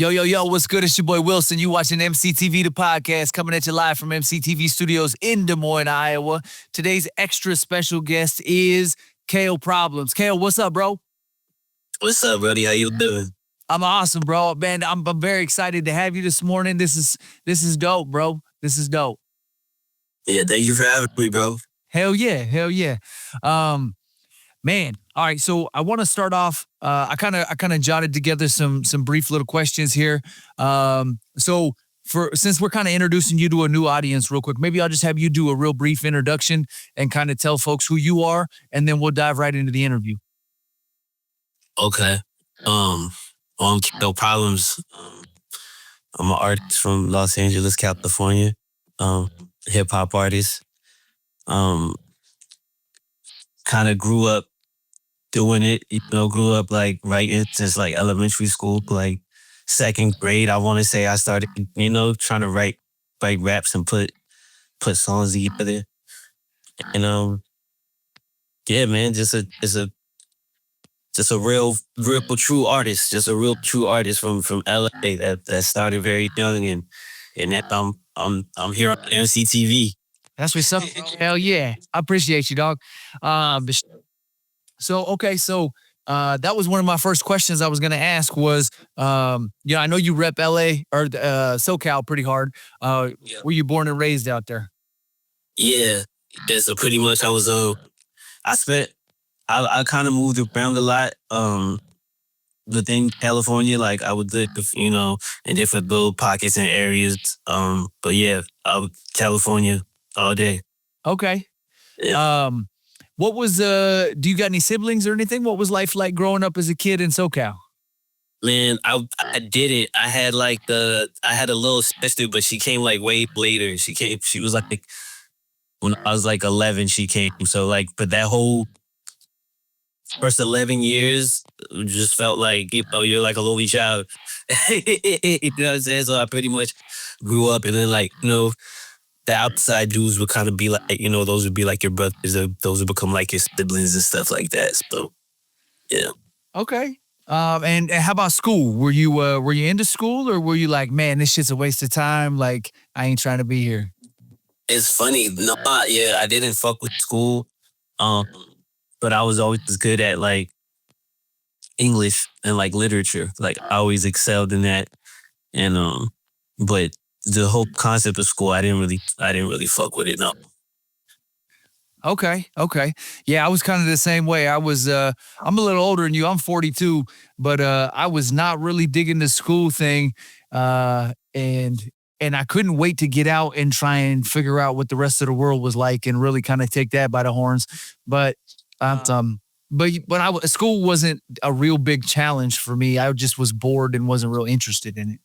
Yo, yo, yo, what's good? It's your boy Wilson. You watching EmceeTV The Podcast, coming at you live from EmceeTV Studios in Des Moines, Iowa. Today's extra special guest is Kail Problems. Kail, what's up, bro? What's up, buddy? How you doing? I'm awesome, bro. Man, I'm very excited to have you this morning. This is dope, bro. This is dope. Yeah, thank you for having me, bro. Hell yeah, hell yeah. Man, all right. So I want to start off. I kind of jotted together some brief little questions here. So since we're kind of introducing you to a new audience, real quick, maybe I'll just have you do a real brief introduction and kind of tell folks who you are, and then we'll dive right into the interview. Okay. I'm Kail Problems. I'm an artist from Los Angeles, California. Hip hop artist. Kind of grew up doing it, grew up like writing since like elementary school, like second grade. I want to say I started, trying to write raps and put songs together. And yeah, man, just a real true artist, just a real true artist from LA that started very young, and that I'm here on EmceeTV. That's what's up. Hell yeah, I appreciate you, dog. So that was one of my first questions I was gonna ask was, I know you rep LA or SoCal pretty hard. Were you born and raised out there? Yeah, so pretty much I kind of moved around a lot. Within California, like I would live, in different little pockets and areas. But yeah, California all day. Okay. Yeah. What was do you got any siblings or anything? What was life like growing up as a kid in SoCal? Man, I did it. I had I had a little sister, but she came like way later. She was like, when I was like 11, she came. So but that whole first 11 years just felt like, you're like a lonely child. You know what I'm saying? So I pretty much grew up, and then the outside dudes would kind of be like, those would be like your brothers, those would become like your siblings and stuff like that. So, yeah. Okay. And how about school? Were you into school, or were you like, man, this shit's a waste of time? Like, I ain't trying to be here. It's funny. No, I didn't fuck with school. But I was always good at like English and like literature. Like I always excelled in that. And but the whole concept of school, I didn't really fuck with it. No. Okay. Yeah, I was kind of the same way. I'm a little older than you. I'm 42, but I was not really digging the school thing. And I couldn't wait to get out and try and figure out what the rest of the world was like and really kind of take that by the horns. But school wasn't a real big challenge for me. I just was bored and wasn't real interested in it.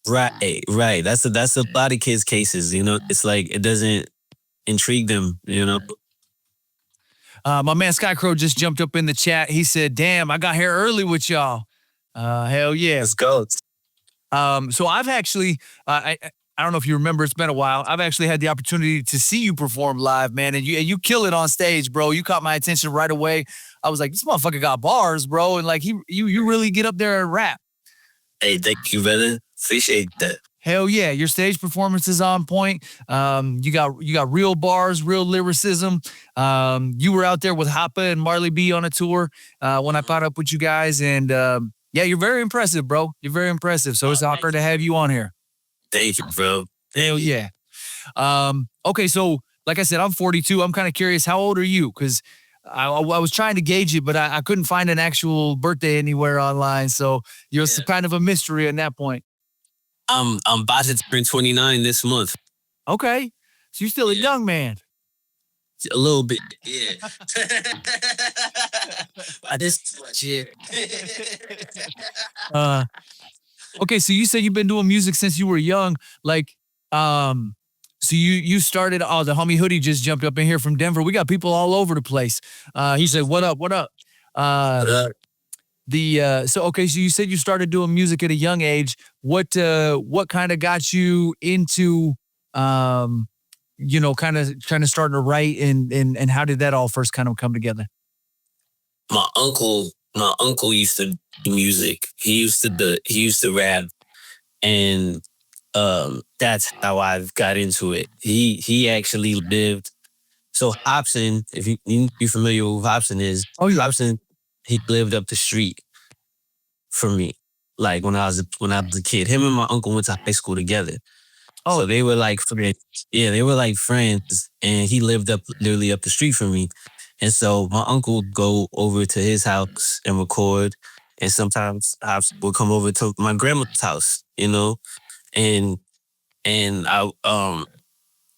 Right. That's a lot of kids' cases. It's like it doesn't intrigue them. My man Skycrow just jumped up in the chat. He said, "Damn, I got here early with y'all." Hell yeah. Let's go. So I've actually, I don't know if you remember, it's been a while. I've actually had the opportunity to see you perform live, man, and you kill it on stage, bro. You caught my attention right away. I was like, this motherfucker got bars, bro, and like you really get up there and rap. Hey, thank you, brother. Appreciate that. Hell yeah, your stage performance is on point. You got real bars, real lyricism. You were out there with Hoppa and Marley B on a tour when I caught up with you guys, and yeah, you're very impressive, bro. You're very impressive. So it's an honor to have you on here. Thank you, bro. Hell yeah. Okay, so like I said, I'm 42. I'm kind of curious, how old are you? Because I was trying to gauge it, but I couldn't find an actual birthday anywhere online. So you're kind of a mystery at that point. I'm about to turn 29 this month. Okay, so you're still a young man. A little bit, yeah. I just shit. Okay, so you said you've been doing music since you were young. Like, so you started. Oh, the homie Hoodie just jumped up in here from Denver. We got people all over the place. He said, "What up? What up?" So you said you started doing music at a young age. What kind of got you into kind of starting to write, and how did that all first kind of come together? My uncle used to do music. He used to rap, and that's how I got into it. He actually lived. So Hopsin, if you familiar with who Hopsin is, Oh, yeah. Hopsin, he lived up the street from me. Like when I was a kid, him and my uncle went to high school together. Oh. So they were like friends. Yeah, they were like friends, and he lived literally up the street from me. And so my uncle would go over to his house and record, and sometimes Hopsin would come over to my grandma's house, you know, and I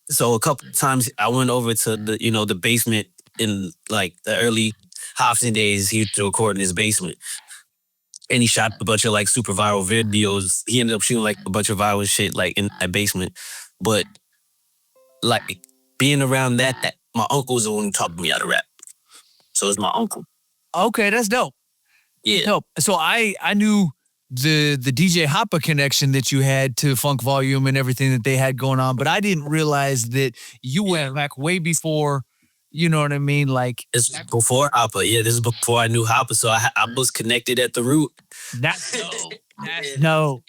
so a couple times I went over to the basement in like the early Hopsin days. He used to record in his basement. And he shot a bunch of like super viral videos. He ended up shooting like a bunch of viral shit like in that basement. But like being around that my uncle's the one who taught me how to rap. So it's my uncle. Okay, that's dope. Yeah. Dope. So I knew the DJ Hoppa connection that you had to Funk Volume and everything that they had going on, but I didn't realize that you went back way before. You know what I mean? Like it's before Hoppa. Yeah, this is before I knew Hoppa. So I was connected at the root. That's dope. That's dope.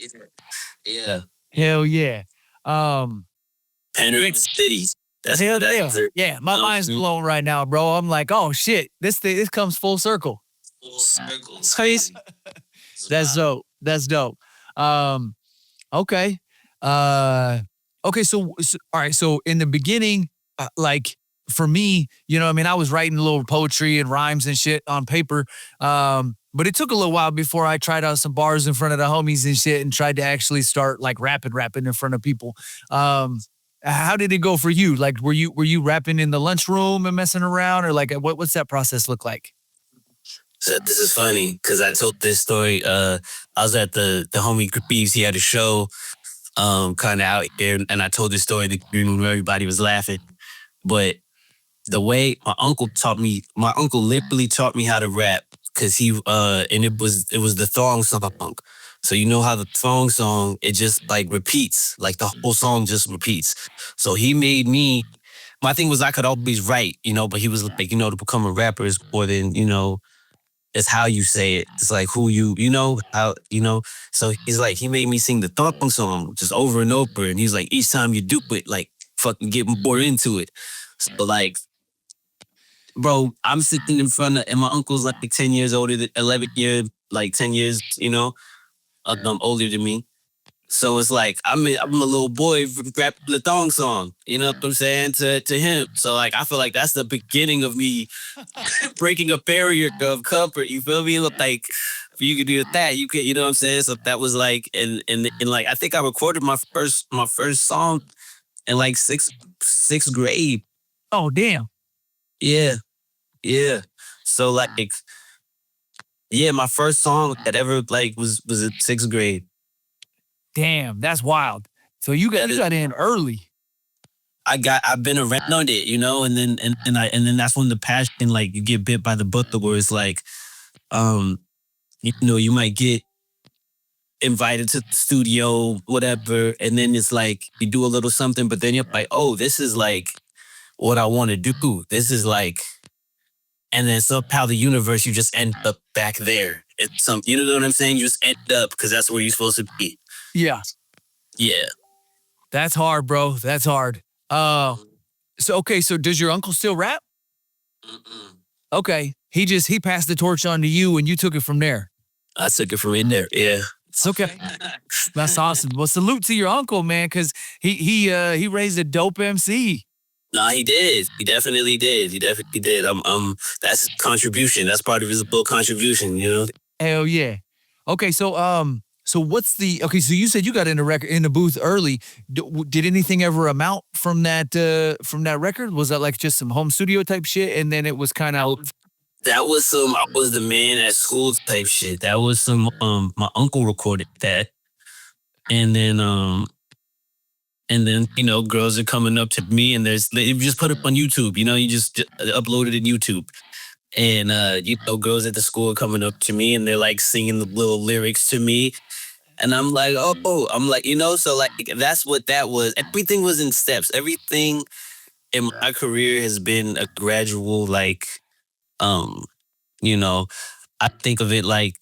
Yeah. Hell yeah. Panoramic Cities. That's hell yeah. Yeah, my mind's blown right now, bro. I'm like, oh shit, this comes full circle. Full circle. It's crazy. That's dope. That's dope. Okay. Okay. So all right. So in the beginning, like for me, you know what I mean? I was writing a little poetry and rhymes and shit on paper. But it took a little while before I tried out some bars in front of the homies and shit and tried to actually start like rapping in front of people. How did it go for you? Like, were you rapping in the lunchroom and messing around, or like what's that process look like? So this is funny because I told this story. I was at the homie Beefs. He had a show kind of out here, and I told this story to when everybody was laughing. But the way my uncle literally taught me how to rap because he and it was the thong song. So you know how the thong song, it just like repeats, like the whole song just repeats. So he made me. My thing was I could always write, but he was like, to become a rapper is more than, it's how you say it. It's like who how. So he's like, he made me sing the thong song just over and over. And he's like, each time you do it, like fucking get more into it. So like, bro, I'm sitting in front of, and my uncle's like 10 years older, 11 years, like 10 years, older than me. So it's like, I'm a little boy rapping the thong song, you know what I'm saying, to him. So like, I feel like that's the beginning of me breaking a barrier of comfort, you feel me? Like, if you could do that, you could, you know what I'm saying? So that was like, and like, I think I recorded my first song in like sixth grade. Oh, damn. Yeah. Yeah. So like, yeah, my first song that ever like was in sixth grade. Damn, that's wild. So you got in early. I've been around it, and then that's when the passion, like, you get bit by the bug, where it's like, you might get invited to the studio, whatever, and then it's like you do a little something, but then you're like, oh, this is like what I want to do. This is like, and then somehow the universe, you just end up back there. It's you know what I'm saying? You just end up because that's where you're supposed to be. Yeah. Yeah. That's hard, bro. That's hard. So does your uncle still rap? Mm-mm. Okay. He passed the torch on to you and you took it from there. I took it from in there. Yeah. It's okay. That's awesome. Well, salute to your uncle, man, because he raised a dope MC. No, he did. He definitely did. That's his contribution. That's part of his full contribution, Hell yeah. Okay, so what's so you said you got in the booth early. Did anything ever amount from that record? Was that like just some home studio type shit, and then it was kind of? That was some I was the man at school type shit. That was some my uncle recorded that, and then girls are coming up to me, and you just put it on YouTube. You just upload it in YouTube. And, girls at the school are coming up to me and they're like singing the little lyrics to me. And I'm like, I'm like, so like, that's what that was. Everything was in steps. Everything in my career has been a gradual, like, I think of it like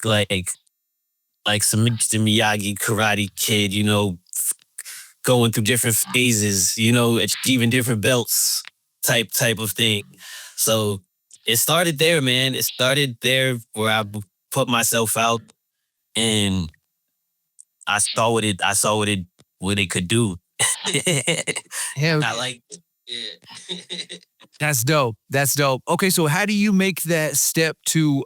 like some Mr. Miyagi, Karate Kid, you know, going through different phases, you know, achieving different belts type of thing. So it started there, man. It started there where I put myself out and what it could do. Yeah, I like yeah. that's dope. That's dope. Okay, so how do you make that step to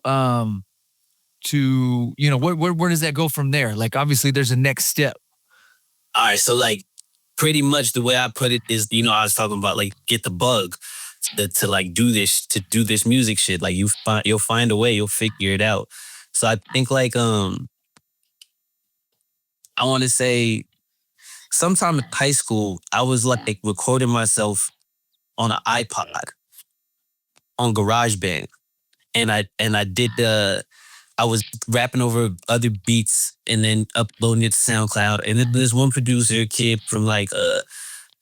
you know where does that go from there? Like obviously there's a next step. All right, so like pretty much the way I put it is, you know, I was talking about like get the bug to like do this music shit. Like you'll find a way, you'll figure it out. So I think like I want to say sometime in high school I was like recording myself on an iPod on GarageBand, and I did I was rapping over other beats and then uploading it to SoundCloud. And then there's one producer kid from like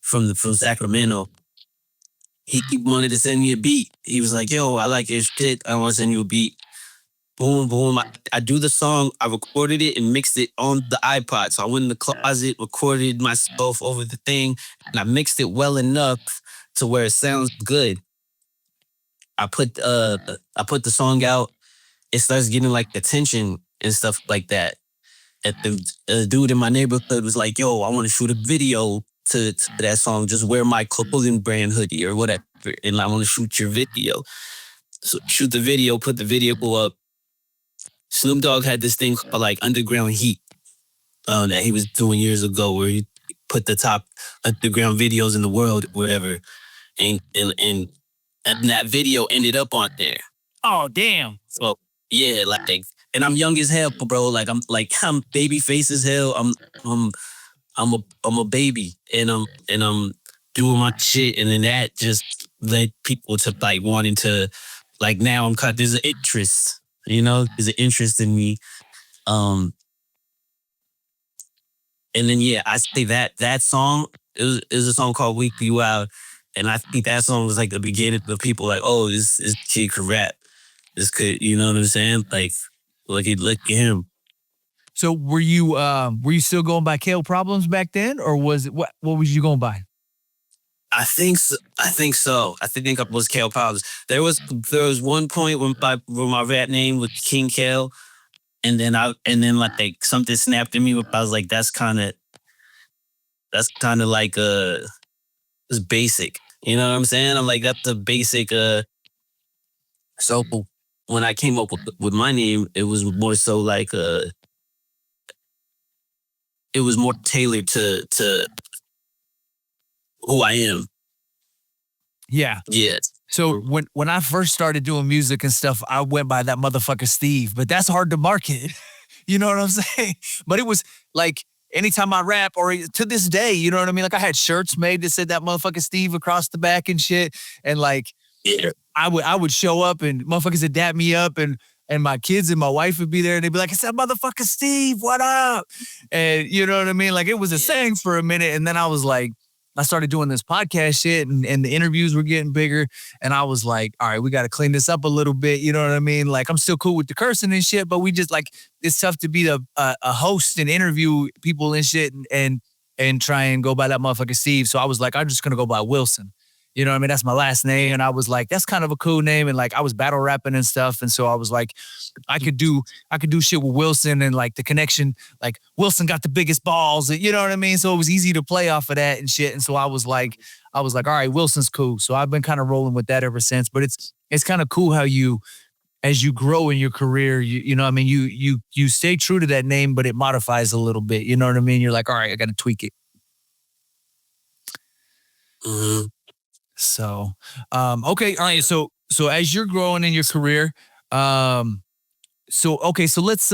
from Sacramento. He wanted to send me a beat. He was like, "Yo, I like your shit. I want to send you a beat." Boom, boom. I do the song. I recorded it and mixed it on the iPod. So I went in the closet, recorded myself over the thing, and I mixed it well enough to where it sounds good. I put the song out. It starts getting like attention and stuff like that. And the dude in my neighborhood was like, "Yo, I want to shoot a video to that song. Just wear my clothing brand hoodie or whatever, and I want to shoot your video." So shoot the video, put the video up. Snoop Dogg had this thing called like Underground Heat that he was doing years ago, where he put the top underground videos in the world, wherever, and that video ended up on there. Oh damn. So yeah, like, and I'm young as hell, bro. Like I'm baby face as hell. I'm a baby, and I'm doing my shit, and then that just led people to like wanting to, like, now I'm cut. There's an interest, you know, there's an interest in me. And then yeah, I say that song is a song called "Week You Out," and I think that song was like the beginning of people like, oh, this kid could rap. This could, you know what I'm saying? Like, look at him. So were you still going by Kail Problems back then, or was it what was you going by? I think so. I think I was Kail Problems. There was one point when my rap name was King Kail, and then like something snapped in me. I was like, that's kind of like it's basic. You know what I'm saying? I'm like, that's the basic. So when I came up with my name, it was more so like it was more tailored to who I am. Yeah. Yeah. So when I first started doing music and stuff, I went by that motherfucker Steve, but that's hard to market. You know what I'm saying? But it was like anytime I rap, or to this day, you know what I mean? Like I had shirts made that said that motherfucker Steve across the back and shit. And like, Yeah. I would show up and motherfuckers would dap me up, and my kids and my wife would be there and they'd be like, "It's that motherfucker Steve, what up?" And you know what I mean? Like it was a saying for a minute. And then I was like, I started doing this podcast shit, and the interviews were getting bigger. And I was like, all right, we got to clean this up a little bit. You know what I mean? Like I'm still cool with the cursing and shit, but we just like, it's tough to be a host and interview people and shit and try and go by that motherfucker Steve. So I was like, I'm just going to go by Wilson. You know what I mean? That's my last name. And I was like, that's kind of a cool name. And like, I was battle rapping and stuff. And so I was like, I could do shit with Wilson, and like the connection, like Wilson got the biggest balls, you know what I mean? So it was easy to play off of that and shit. And so I was like, all right, Wilson's cool. So I've been kind of rolling with that ever since. But it's kind of cool how as you grow in your career, you know what I mean? You stay true to that name, but it modifies a little bit. You know what I mean? You're like, all right, I got to tweak it. Mm-hmm. So, okay. All right. So as you're growing in your career, so let's,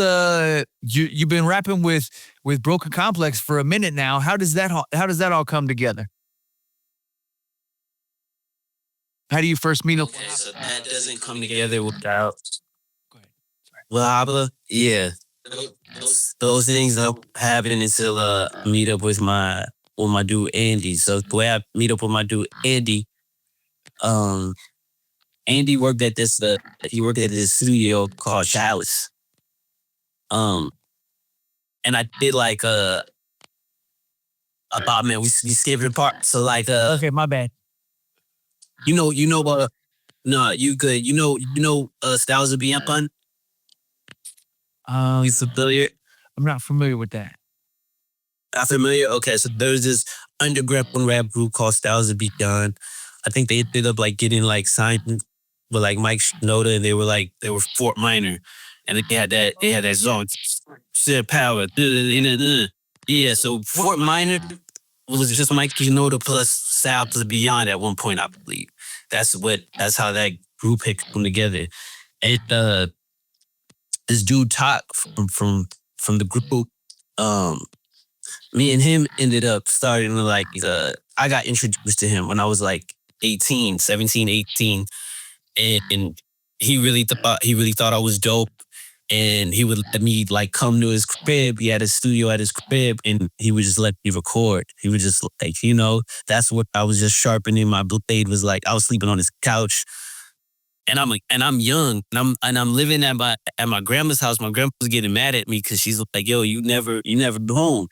you've been rapping with Broken Complex for a minute now. How does that all come together? How do you first meet up? Okay, so that doesn't come together without. Go ahead. Sorry. Well, Hoppa, yeah. Those things don't happen until I meet up with my dude Andy. So the way I meet up with my dude Andy, Andy worked at this studio called Chalice. and I did like about man, we skipping part. So like Okay, my bad. you know no, you good. Styles of Being Pun? You familiar? I'm not familiar with that. Not familiar? Okay, so there's this underground rap group called Styles of Beyond. I think they ended up like getting like signed with like Mike Shinoda, and they were Fort Minor. And they had that song, Shit Power. Yeah, so Fort Minor was just Mike Shinoda plus Styles of Beyond at one point, I believe. That's how that group had come together. And this dude Talk from the group, me and him ended up starting to like, I got introduced to him when I was like 17, 18. And he really thought I was dope. And he would let me like come to his crib. He had a studio at his crib, and he would just let me record. He would just like, that's what I was just sharpening. My blade was like, I was sleeping on his couch. And I'm young, and I'm living at my grandma's house. My grandma was getting mad at me because she's like, "Yo, you never home,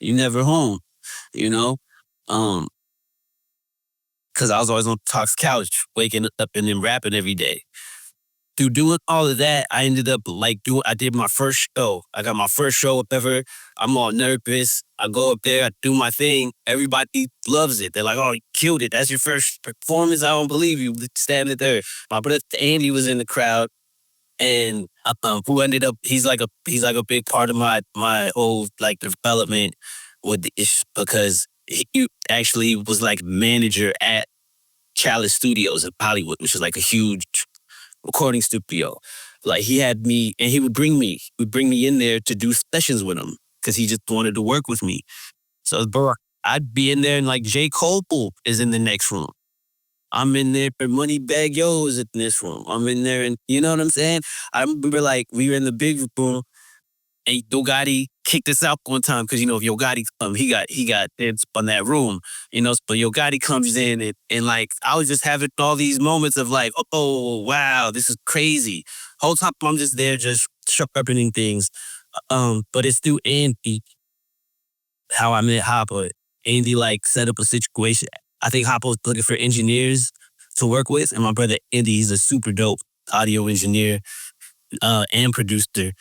because I was always on Talk's couch, waking up and then rapping every day. Through doing all of that, I ended up I did my first show. I got my first show ever. I'm all nervous. I go up there, I do my thing. Everybody loves it. They're like, "Oh, you killed it. That's your first performance. I don't believe you." Standing there. My brother Andy was in the crowd, and who ended up, he's like a big part of my whole like development with the ish, because he actually was like manager at Chalice Studios in Hollywood, which is like a huge recording studio. Like he had me, and he would bring me in there to do sessions with him because he just wanted to work with me. So, bro, I'd be in there, and like J. Cole is in the next room. I'm in there, for Moneybagg Yo is in this room. I'm in there, and you know what I'm saying? I remember like we were in the big room, and Yo Gotti kicked us out one time because, if Yo Gotti he got dibs on that room, but Yo Gotti comes in, and like I was just having all these moments of like, oh wow, this is crazy. Whole time I'm just there just sharpening things. But it's through Andy how I met Hoppa. Andy like set up a situation. I think Hoppa was looking for engineers to work with, and my brother Andy, he's a super dope audio engineer and producer.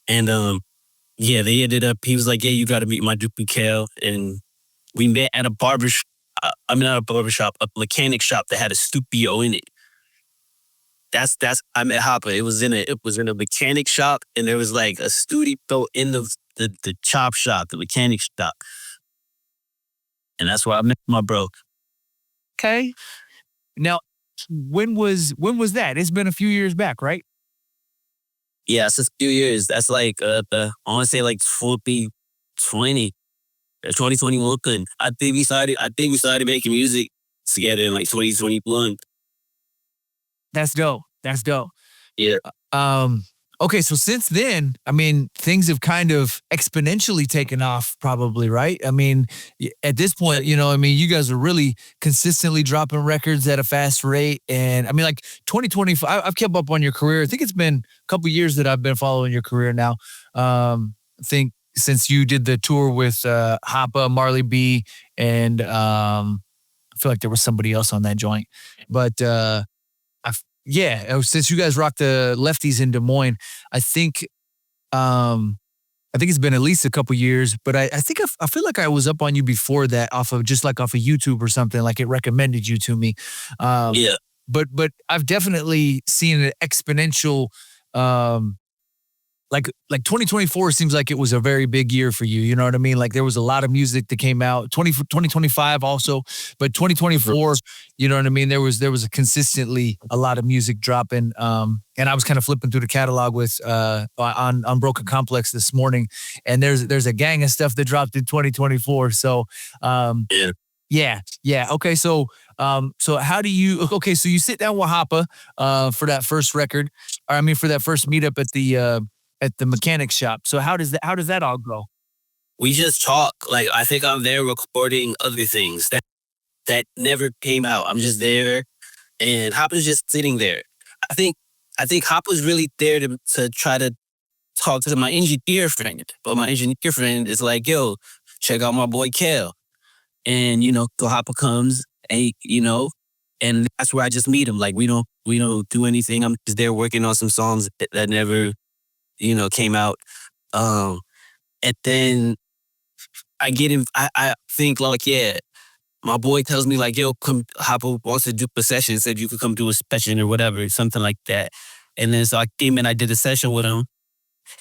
And yeah, they ended up, he was like, "Yeah, you got to meet my dude Kail." And we met at a barbershop. Not a barbershop, a mechanic shop that had a studio in it. I met Hoppa. It was in a mechanic shop, and there was like a studio in the chop shop, the mechanic shop. And that's where I met my bro. Okay. Now, when was that? It's been a few years back, right? Yeah, it's a few years. That's like I want to say like 2020, 2021. I think we started making music together in like 2021. That's dope. Yeah. Okay, so since then, I mean, things have kind of exponentially taken off, probably, right? I mean, at this point, you guys are really consistently dropping records at a fast rate. And I mean, like 2025, I've kept up on your career. I think it's been a couple of years that I've been following your career now. I think since you did the tour with Hoppa, Marley B, and I feel like there was somebody else on that joint. But since you guys rocked the Lefties in Des Moines, I think it's been at least a couple years, but I think I feel like I was up on you before that off of YouTube or something, like it recommended you to me. Yeah. But I've definitely seen an exponential, like 2024 seems like it was a very big year for you. You know what I mean? Like there was a lot of music that came out. 2025 also, but 2024, you know what I mean? There was a consistently a lot of music dropping. And I was kind of flipping through the catalog with on Broken Complex this morning, and there's a gang of stuff that dropped in 2024. So yeah. Okay, so how do you? Okay, so you sit down with Hoppa for that first record, or I mean for that first meetup at the mechanic shop. So how does that all go? We just talk. Like I think I'm there recording other things that never came out. I'm just there, and Hoppa's just sitting there. I think Hoppa's really there to try to talk to my engineer friend. But my engineer friend is like, yo, check out my boy Kail. And, so Hoppa comes and, and that's where I just meet him. Like, we don't do anything. I'm just there working on some songs that never, came out. And then I get him, I think like, yeah, my boy tells me like, yo, come, Hoppa wants to do a session, said you could come do a session or whatever, something like that. And then so I came and I did a session with him.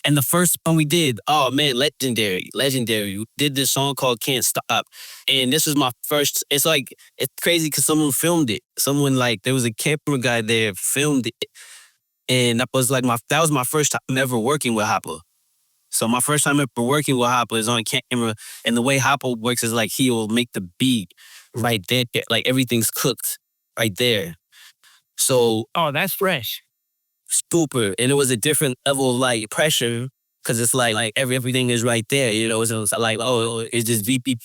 And the first song we did, oh man, legendary. We did this song called Can't Stop. And this was my first, it's crazy because someone filmed it. There was a camera guy there, filmed it. And that was my first time ever working with Hoppa. So my first time ever working with Hoppa is on camera. And the way Hoppa works is like he will make the beat right there. Like everything's cooked right there. So. Oh, that's fresh. Super. And it was a different level of like pressure because it's like everything is right there. So it's like, oh, it's just VP,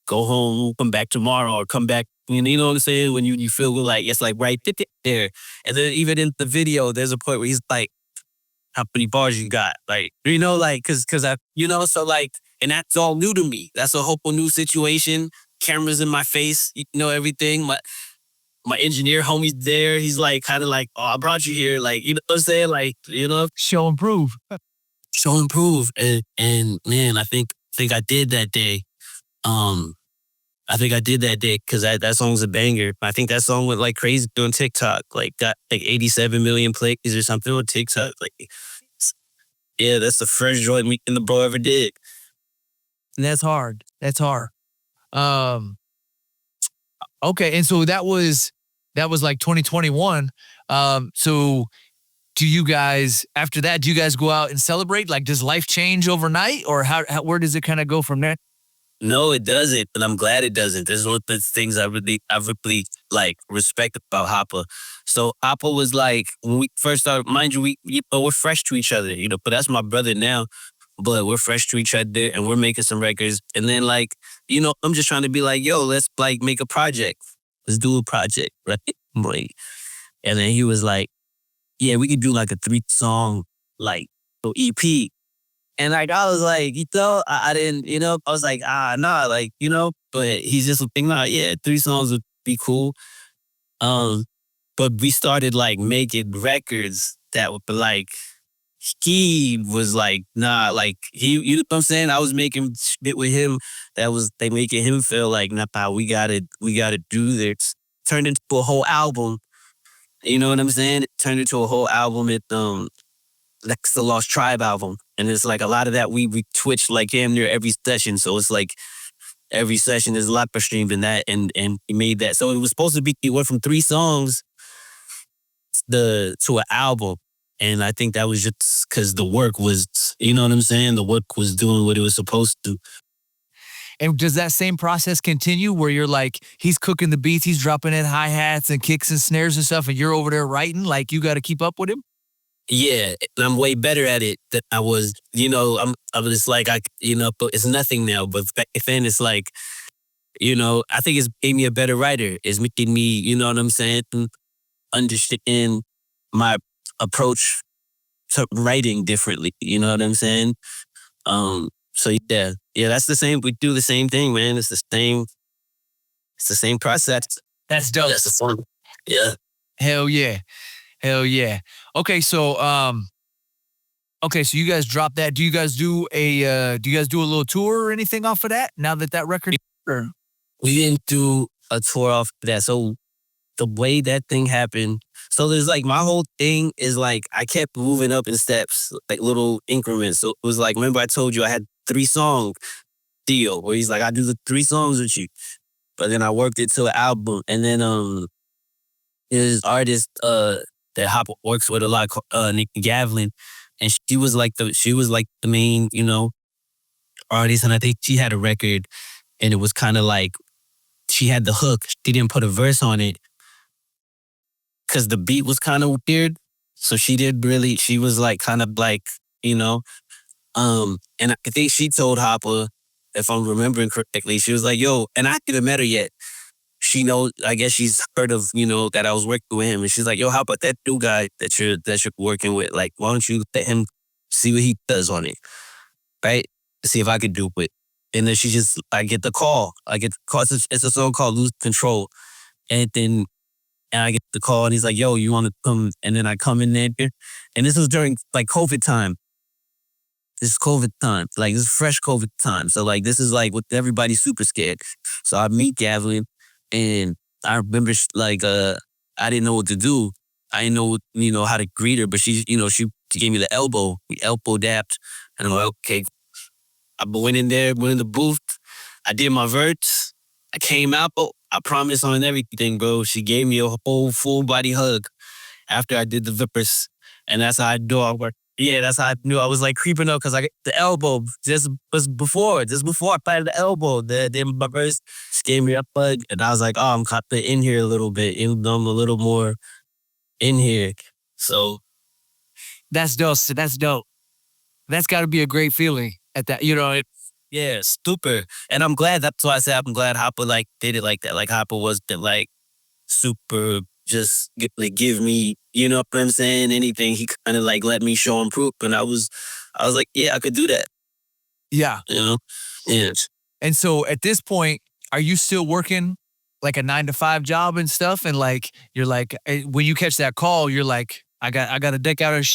go home, come back tomorrow or come back. You know what I'm saying? When you feel like it's like right there. And then even in the video, there's a point where he's like, how many bars you got? Like, cause I, so like, and that's all new to me. That's a whole new situation. Cameras in my face, everything. My engineer homie's there. He's like, kind of like, oh, I brought you here. Like, you know what I'm saying? Like, Show and prove. Show and prove. And man, I think I did that day. I think I did that day because that song's a banger. I think that song went like crazy on TikTok. Like got like 87 million plays or something on TikTok. Like, yeah, that's the first joint me and the bro ever did. That's hard. Okay, and so that was like 2021. So do you guys, after that, do you guys go out and celebrate? Like, does life change overnight, or where does it kind of go from there? No, it doesn't, and I'm glad it doesn't. There's one of the things I really like respect about Hoppa. So Hoppa was like, when we first started, mind you, we're fresh to each other, but that's my brother now. But we're fresh to each other and we're making some records. And then like, I'm just trying to be like, yo, let's like make a project. Let's do a project, right? And then he was like, yeah, we could do like a 3-song like EP. And like, I was like, I didn't, I was like, nah, like, but he's just thinking, nah, yeah, 3 songs would be cool. But we started like making records that would be like, he was like, nah, like you know what I'm saying? I was making shit with him that was they making him feel like, nah, we gotta do this. Turned into a whole album. You know what I'm saying? It turned into a whole album. It Lex the Lost Tribe album. And it's like a lot of that we twitched like damn near every session. So it's like every session is a lot per stream than that, and he made that. So it was supposed to be, it went from 3 songs to an album. And I think that was just because the work was, you know what I'm saying? The work was doing what it was supposed to. And does that same process continue where you're like, he's cooking the beats, he's dropping in hi-hats and kicks and snares and stuff, and you're over there writing, like you got to keep up with him? Yeah, I'm way better at it than I was. I'm just like, but it's nothing now. But back then it's like, I think it's made me a better writer. It's making me, you know what I'm saying, understand my approach to writing differently. You know what I'm saying? So yeah, that's the same. We do the same thing, man. It's the same process. That's dope. That's the fun. Yeah. Hell yeah. Okay, so you guys dropped that. Do you guys do a little tour or anything off of that now that record? Or? We didn't do a tour off of that. So the way that thing happened, so there's like my whole thing is like I kept moving up in steps, like little increments. So it was like, remember I told you I had 3-song deal where he's like, I do the 3 songs with you. But then I worked it to an album. And then there's an artist that Hoppa works with a lot, Nick Gavlin. And she was like the main, artist. And I think she had a record and it was kind of like, she had the hook. She didn't put a verse on it because the beat was kind of weird. So she was like kind of like, and I think she told Hoppa, if I'm remembering correctly, she was like, yo, and I haven't met her yet. She knows, I guess she's heard of, that I was working with him. And she's like, yo, how about that new guy that you're working with? Like, why don't you let him see what he does on it, right? See if I could do it. And then I get the call. It's a song called Lose Control. And I get the call and he's like, yo, you want to come? And then I come in there. And this was during like COVID time. This is COVID time. Like this is fresh COVID time. So like this is like with everybody's super scared. So I meet Gavlin and I remember I didn't know what to do. I didn't know, how to greet her, but she gave me the elbow. We elbow dapped. And I'm like, okay. I went in the booth. I did my verse. I came out. Oh, I promised on everything, bro. She gave me a whole full body hug after I did the verse. And that's how I knew I worked. Yeah, that's how I knew I was like creeping up because I got the elbow just before I patted the elbow. Then my verse, she gave me a hug. And I was like, oh, I'm caught in here a little bit. I'm a little more in here. So. That's dope. That's dope. That's got to be a great feeling at that, Yeah, super. And I'm glad, that's why I said I'm glad Hoppa like did it like that. Like Hoppa was the like super just give me, you know what I'm saying? Anything. He kind of like let me show him proof. And I was like, yeah, I could do that. Yeah. Yeah. And so at this point, are you still working like a 9-to-5 job and stuff? And like, you're like, when you catch that call, you're like, I got a deck out of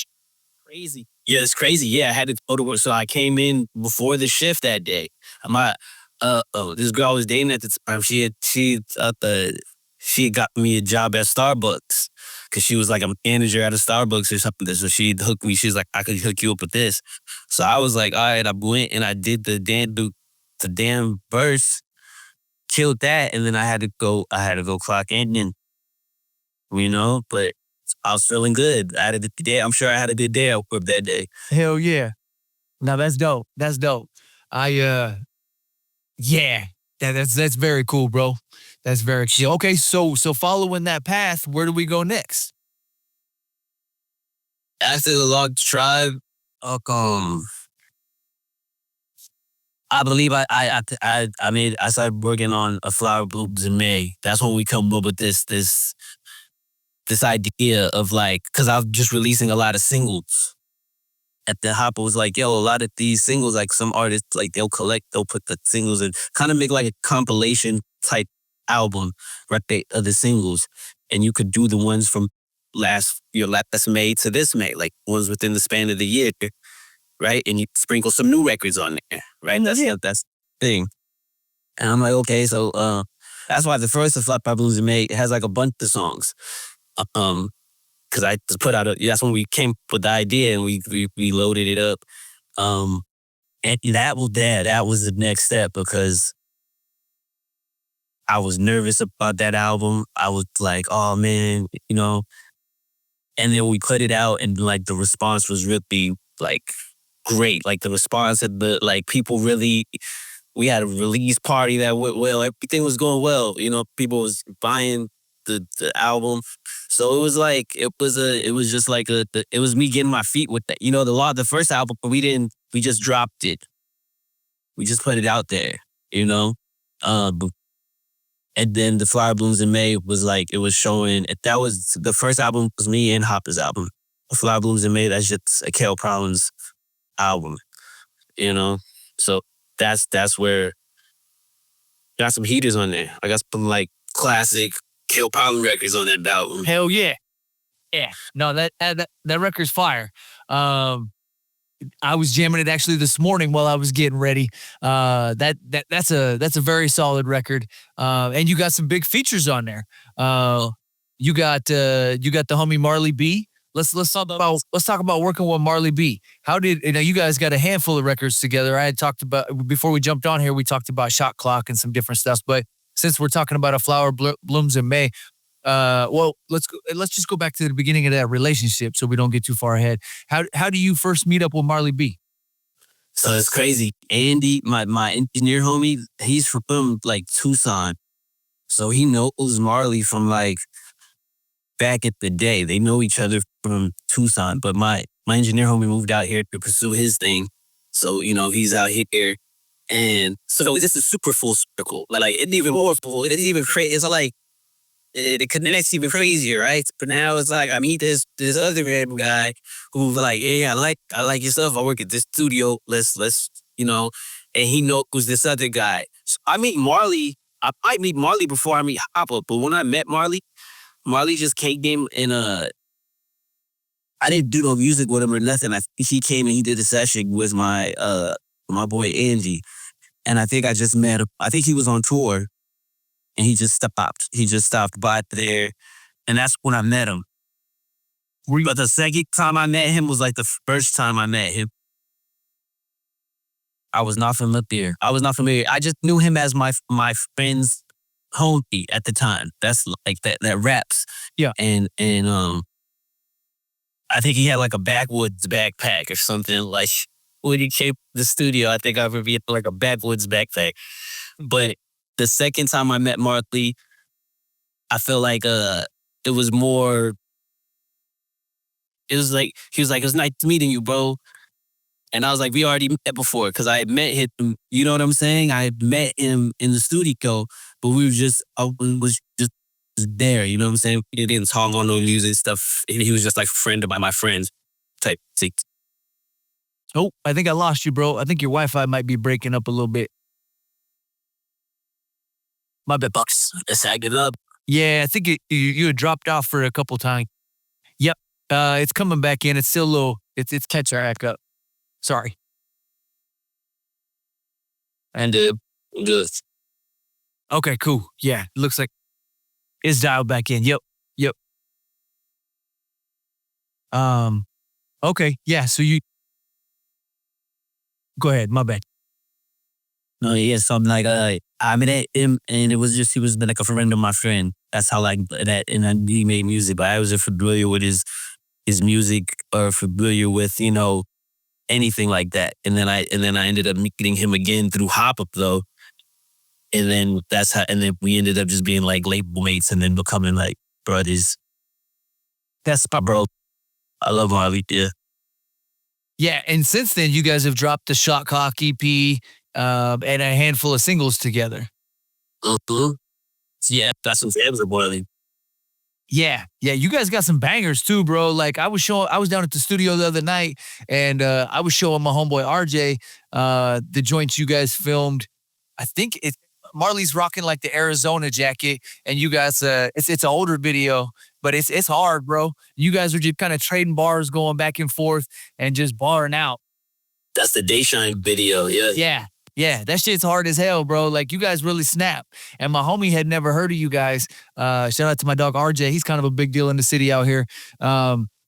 crazy. Yeah, it's crazy. Yeah, I had to go to work. So I came in before the shift that day. This girl I was dating at the time, she had got me a job at Starbucks because she was like a manager at a Starbucks or something. So she hooked me. She's like, I could hook you up with this. So I was like, all right, I went and I did the damn verse, killed that, and then I had to go clock in, but I was feeling good. I'm sure I had a good day at work that day. Hell yeah. No, that's dope. That's dope. Yeah, that's very cool, bro. That's very cool. Okay, so following that path, where do we go next? After the Log Tribe, I believe I started working on A Flower Blooms in May. That's when we come up with this idea of like, because I was just releasing a lot of singles. At the Hoppa was like, yo, a lot of these singles, like some artists, like they'll put the singles and kind of make like a compilation type album, right, of the singles. And you could do the ones from last May to this May, like ones within the span of the year, right? And you sprinkle some new records on there, right? That's the thing. And I'm like, okay, so that's why the first of Flower Problems in May has like a bunch of songs. Because I just put out that's when we came up with the idea and we loaded it up. And that was the next step because I was nervous about that album. I was like, oh man, and then we put it out and like the response was really like great. Like the response and people really, we had a release party that went well. Everything was going well. People was buying the album. So it was like, it was me getting my feet with that. The first album, but we just dropped it. We just put it out there, and then the Flower Blooms in May was like, it was showing, that was, the first album was me and Hoppa's album. The Flower Blooms in May, that's just a Kail Problems album, So that's where, got some heaters on there. I got some like classic Kail Problem records on that album. Hell yeah. Yeah. No, that record's fire. I was jamming it actually this morning while I was getting ready. That's a very solid record. And you got some big features on there. You got the homie Marley B. Let's talk about working with Marley B. How did you guys got a handful of records together? I had talked about, before we jumped on here, we talked about Shot Clock and some different stuff, but since we're talking about A Flower Blooms in May, let's just go back to the beginning of that relationship so we don't get too far ahead. How do you first meet up with Marley B? So it's crazy. Andy, my engineer homie, he's from like Tucson. So he knows Marley from like back at the day. They know each other from Tucson, but my engineer homie moved out here to pursue his thing. So, he's out here. And so this is super full circle. Like it even more full. It even crazy. It's like the connect's even crazier, right? But now it's like I meet this other random guy who's like, hey, I like your stuff. I work at this studio. Let's and he knows this other guy. So I meet Marley. I might meet Marley before I meet Hoppa, but when I met Marley just came in and I didn't do no music with him or nothing. I think he came and he did a session with my boy Angie. And I think I just met him. I think he was on tour and he just stopped. He just stopped by there. And that's when I met him. But the second time I met him was like the first time I met him. I was not familiar. I just knew him as my friend's homie at the time. That's like that raps. Yeah. And I think he had like a backwoods backpack or something. Like when he came to the studio, I think I remember he had like a backwoods backpack. But the second time I met Marley, I feel like it was more. It was like he was like, it was nice meeting you, bro. And I was like, we already met before because I had met him. You know what I'm saying? I had met him in the studio, but I was just there. You know what I'm saying? He didn't talk on no music stuff. He was just like a friend of my friends type thing. Oh, I think I lost you, bro. I think your Wi-Fi might be breaking up a little bit. My bad, Bucks. Let's act it up. Yeah, I think you had dropped off for a couple times. Yep, it's coming back in. It's still low. It's catching back up. Sorry. And just okay, cool. Yeah, looks like it's dialed back in. Yep. Okay, yeah. So you go ahead. My bad. no, yeah. So I'm like, I met him, and it was just he was like a friend of my friend. That's how like that, and then he made music, but I wasn't familiar with his music or familiar with anything like that. And then I ended up meeting him again through Hoppa though. And then and then we ended up just being like label mates and then becoming like brothers. That's my bro. I love Marley, yeah. Yeah, and since then you guys have dropped the Shot Clock EP and a handful of singles together. Mm-hmm. Yeah, that's what Sam's are boiling. Yeah, you guys got some bangers too, bro. Like I was down at the studio the other night and I was showing my homeboy RJ the joints you guys filmed. I think Marley's rocking like the Arizona jacket and you guys it's an older video, but it's hard, bro. You guys are just kind of trading bars, going back and forth and just barring out. That's the Dayshine video, yeah. Yeah, that shit's hard as hell, bro. Like, you guys really snap. And my homie had never heard of you guys. Shout out to my dog, RJ. He's kind of a big deal in the city out here.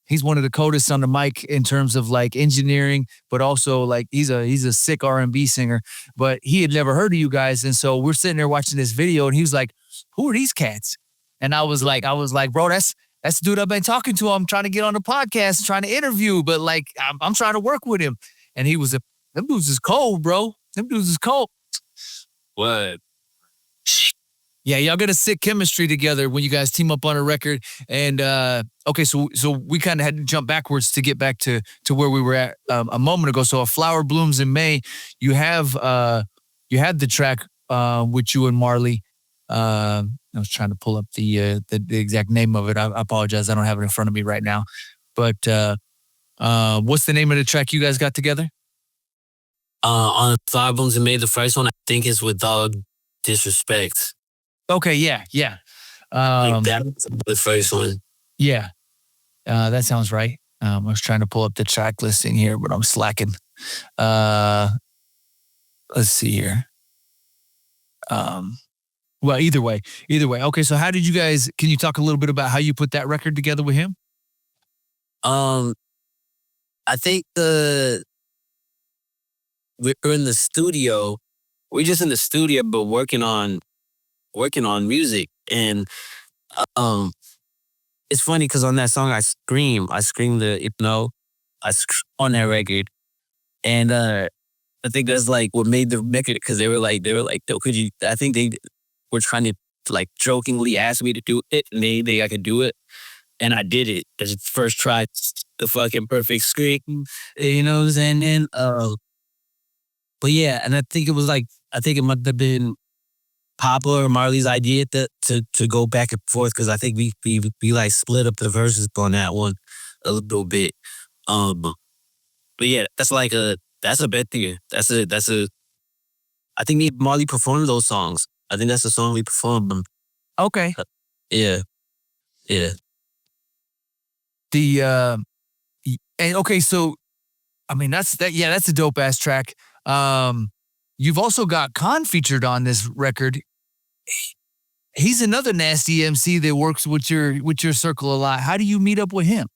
He's one of the coldest on the mic in terms of, like, engineering, but also, like, he's a sick R&B singer. But he had never heard of you guys. And so we're sitting there watching this video, and he was like, who are these cats? And I was like, bro, that's the dude I've been talking to. I'm trying to get on the podcast, trying to interview, but, like, I'm trying to work with him. And he was them dudes is cold, bro. Them dudes is cold. What? Yeah, y'all got a sick chemistry together when you guys team up on a record. And okay, so we kind of had to jump backwards to get back to where we were at a moment ago. So, A Flower Blooms in May. You had the track with you and Marley. I was trying to pull up the exact name of it. I apologize, I don't have it in front of me right now. But what's the name of the track you guys got together? On Flower Blooms and May, the first one I think is with Dogg, Disrespect. Okay, yeah. That's the first one. Yeah, that sounds right. I was trying to pull up the track listing here, but I'm slacking. Let's see here. Well, either way. Okay, so how did you guys? Can you talk a little bit about how you put that record together with him? I think we're in the studio. We're just in the studio, but working on music. And it's funny because on that song I scream the on that record. And I think that's like what made the record, because they were like, could you? I think they were trying to like jokingly ask me to do it, and they think I could do it, and I did it. That's the first try, the fucking perfect scream, you know what I'm saying? And but yeah, and I think it must have been Hoppa or Marley's idea to go back and forth, because I think we like split up the verses on that one a little bit. But yeah, that's a bad thing. I think me and Marley performed those songs. I think that's the song we performed. Okay. Yeah. And okay, so I mean that's a dope ass track. You've also got Khan featured on this record. He's another nasty MC that works with your circle a lot. How do you meet up with him?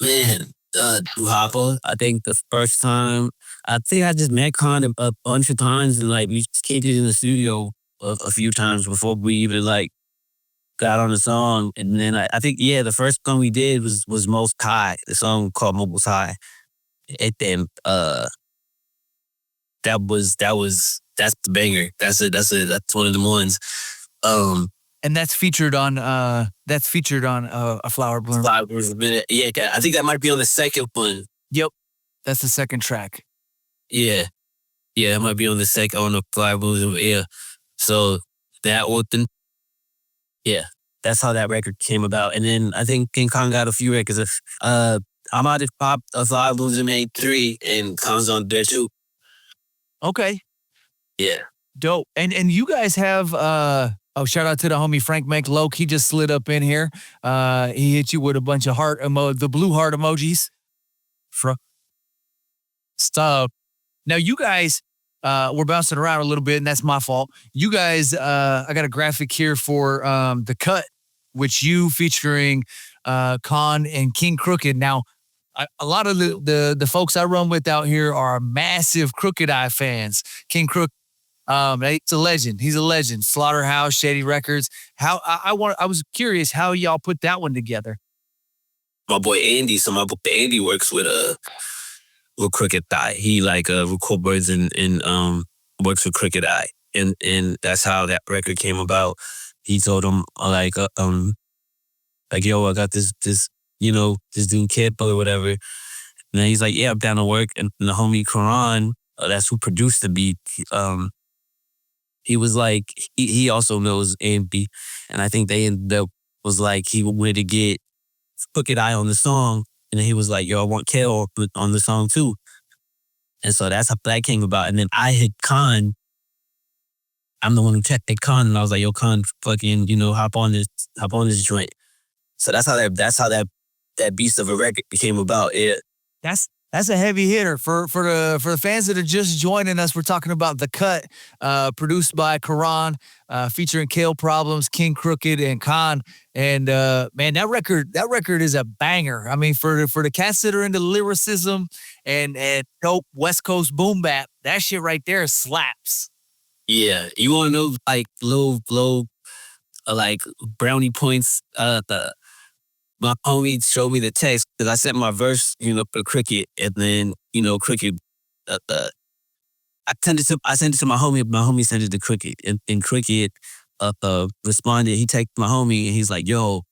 Man, Hoppa, I think the first time, I think I just met Khan a bunch of times, and like we just came in the studio a few times before we even like got on the song. And then I think, yeah, the first song we did was Most High, the song called Most High. And then that's the banger. That's one of the ones. And that's featured on A Flower Bloom. Yeah, I think that might be on the second one. Yep. That's the second track. Yeah. Yeah, it might be on the second, on the Flower Bloom. Yeah. So that one, yeah, that's how that record came about. And then I think King Kong got a few records. I'm out at Pop, A Flower Blooms made 3, and Kong's on there too. Okay. Yeah. Dope. And you guys have shout out to the homie Frank McLoke. He just slid up in here. He hit you with a bunch of the blue heart emojis. Stop. Now you guys, we're bouncing around a little bit, and that's my fault. You guys, I got a graphic here for The Cut, which you featuring Khan and Kxng Crooked. Now, a lot of the folks I run with out here are massive Crooked Eye fans. Kxng Crooked, he's a legend. He's a legend. Slaughterhouse, Shady Records. I was curious how y'all put that one together. My boy Andy. So my boy Andy works with Crooked Eye. He like records and works with Crooked Eye, and that's how that record came about. He told him like yo, I got this dude Kid or whatever. And then he's like, yeah, I'm down to work. And the homie Quran, that's who produced the beat. He was like, he also knows Andy, and I think they ended up was like he wanted to get Crooked Eye on the song, and then he was like, yo, I want Kail on the song too. And so that's how that came about. And then I hit Khan. I'm the one who checked Khan, and I was like, yo, Khan, fucking, hop on this joint. So that's how that beast of a record became about. Yeah. That's a heavy hitter for the fans that are just joining us. We're talking about The Cut, produced by Karan, featuring Kail Problems, Kxng Crooked, and Khan. And man, that record is a banger. I mean, for the cats that are into lyricism and dope West Coast boom bap, that shit right there slaps. Yeah, you want to know like low like brownie points? My homie showed me the text because I sent my verse, for Crooked, and then Crooked. I sent it to my homie. My homie sent it to Crooked, and Crooked responded. He texted my homie, and he's like, "Yo,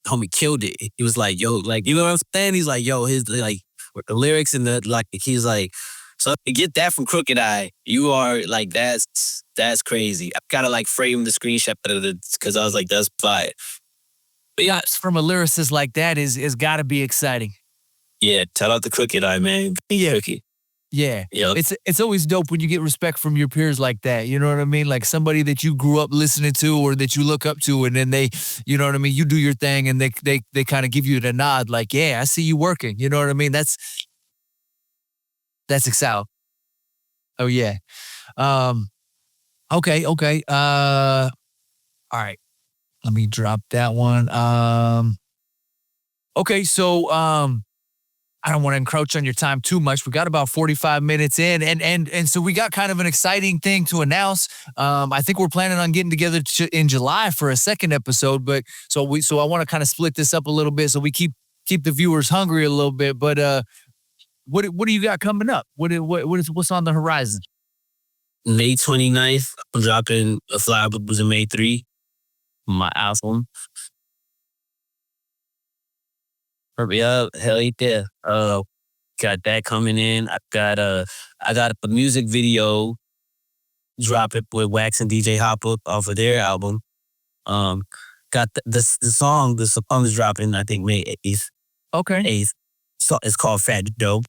homie killed it." He was like, "Yo, like, you know what I'm saying?" He's like, "Yo, his like the lyrics and the like." He's like, "So to get that from Crooked Eye, you are like that's crazy." I gotta like frame the screenshot because I was like, "That's fire." But yeah, from a lyricist like that is got to be exciting. Yeah, tell out the Crooked Eye, man. Yeah. Yeah. Yep. It's always dope when you get respect from your peers like that. You know what I mean? Like somebody that you grew up listening to or that you look up to, and then they, you know what I mean? You do your thing and they kind of give you the nod like, yeah, I see you working. You know what I mean? That's exciting. Oh, yeah. Okay. All right. Let me drop that one. Okay, so I don't want to encroach on your time too much. We got about 45 minutes in, and so we got kind of an exciting thing to announce. I think we're planning on getting together in July for a second episode, but so I want to kind of split this up a little bit so we keep the viewers hungry a little bit. But what do you got coming up? What's on the horizon? May 29th, I'm dropping A Flower Blows in May 3. My album. Hurry up, hell yeah. Got that coming in. I got a music video drop it with Wax and DJ Hoppa off of their album. Got the song is dropping, I think, May 8th. Okay. 8th. So it's called Fat Joe.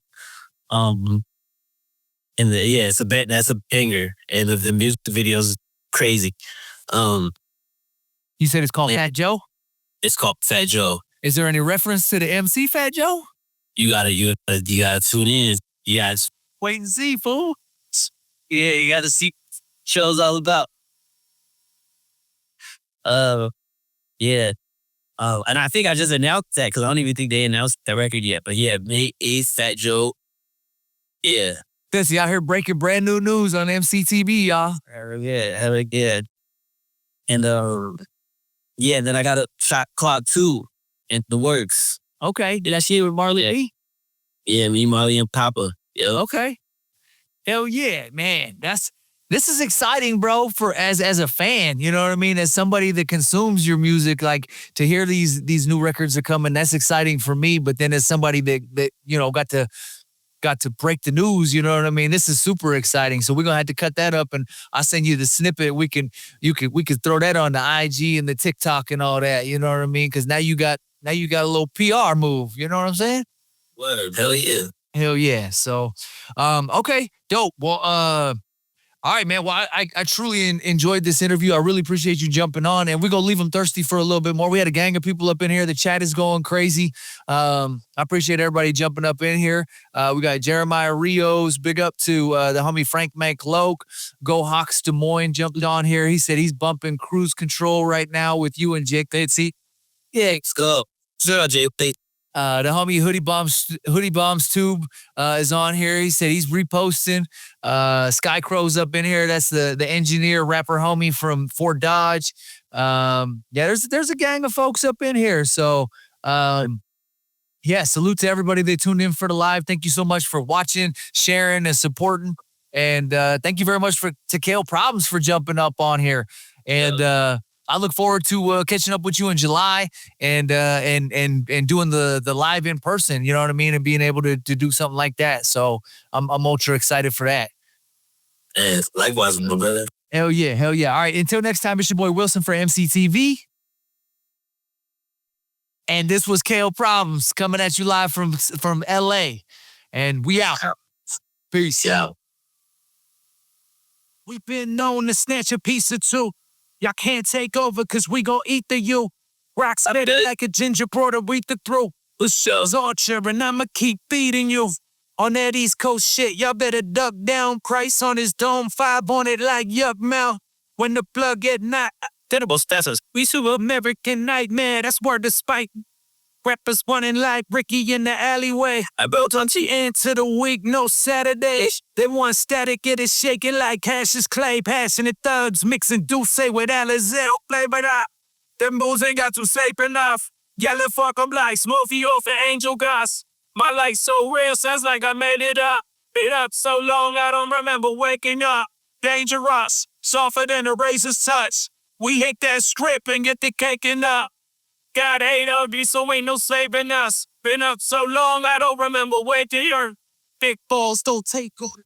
It's that's a banger. And the music video's crazy. You said it's called Fat Joe? It's called Fat Joe. Is there any reference to the MC Fat Joe? You gotta tune in. You gotta wait and see, fool. Yeah, you gotta see what show's all about. Yeah. And I think I just announced that because I don't even think they announced the record yet. But yeah, May 8th, Fat Joe. Yeah. This, y'all here breaking brand new news on EmceeTV, y'all. Hell yeah. And then I got a Shot Clock 2 in the works. Okay. Did I see it with Marley B? Yeah, me, Marley, and Papa. Yep. Okay. Hell yeah, man. This is exciting, bro, for as a fan, you know what I mean? As somebody that consumes your music, like to hear these new records are coming, that's exciting for me. But then as somebody that you know got to break the news, you know what I mean? This is super exciting. So we're gonna have to cut that up and I'll send you the snippet. We could throw that on the IG and the TikTok and all that, you know what I mean? Because now you got a little PR move, you know what I'm saying? Word, hell yeah. Hell yeah. So okay, dope. Well, all right, man. Well, I truly enjoyed this interview. I really appreciate you jumping on, and we're going to leave them thirsty for a little bit more. We had a gang of people up in here. The chat is going crazy. I appreciate everybody jumping up in here. We got Jeremiah Rios. Big up to the homie Frank McLoke. Go Hawks Des Moines jumped on here. He said he's bumping Cruise Control right now with you and Jake. See? Yeah, let's go. Sure, Jake. The homie Hoodie Bombs Tube is on here. He said he's reposting. Sky Crow's up in here. That's the engineer rapper homie from Fort Dodge. There's a gang of folks up in here. So salute to everybody that tuned in for the live. Thank you so much for watching, sharing, and supporting. And thank you very much to Kail Problems for jumping up on here. And I look forward to catching up with you in July and doing the live in person, you know what I mean, and being able to do something like that. So I'm ultra excited for that. And likewise, my brother. Hell yeah. All right, until next time, it's your boy Wilson for EmceeTV. And this was Kail Problems coming at you live from LA. And we out. Peace. Yeah. We've been known to snatch a piece or two. Y'all can't take over cause we gon' eat the you. Rocks better like a ginger brought a week through. Shell's Archer and I'ma keep feeding you. On that East Coast shit, y'all better duck down. Christ on his dome, 5 on it like yuck mouth. When the plug get knocked, terrible status. We super American nightmare, that's word to spite. Rappers running like Ricky in the alleyway. I built on the end to the week, no Saturdays. They want static, it is shaking like Cassius Clay. Passionate thugs mixing Douce with Alizé. Play by that. Them bulls ain't got too safe enough. Yelling fuck 'em like Smoothie off an Angel Gus. My life so real, sounds like I made it up. Been up so long, I don't remember waking up. Dangerous, softer than a razor's touch. We hate that script and get the caking up. God hate ugly, so ain't no saving us. Been up so long, I don't remember where to earn. Big balls don't take on.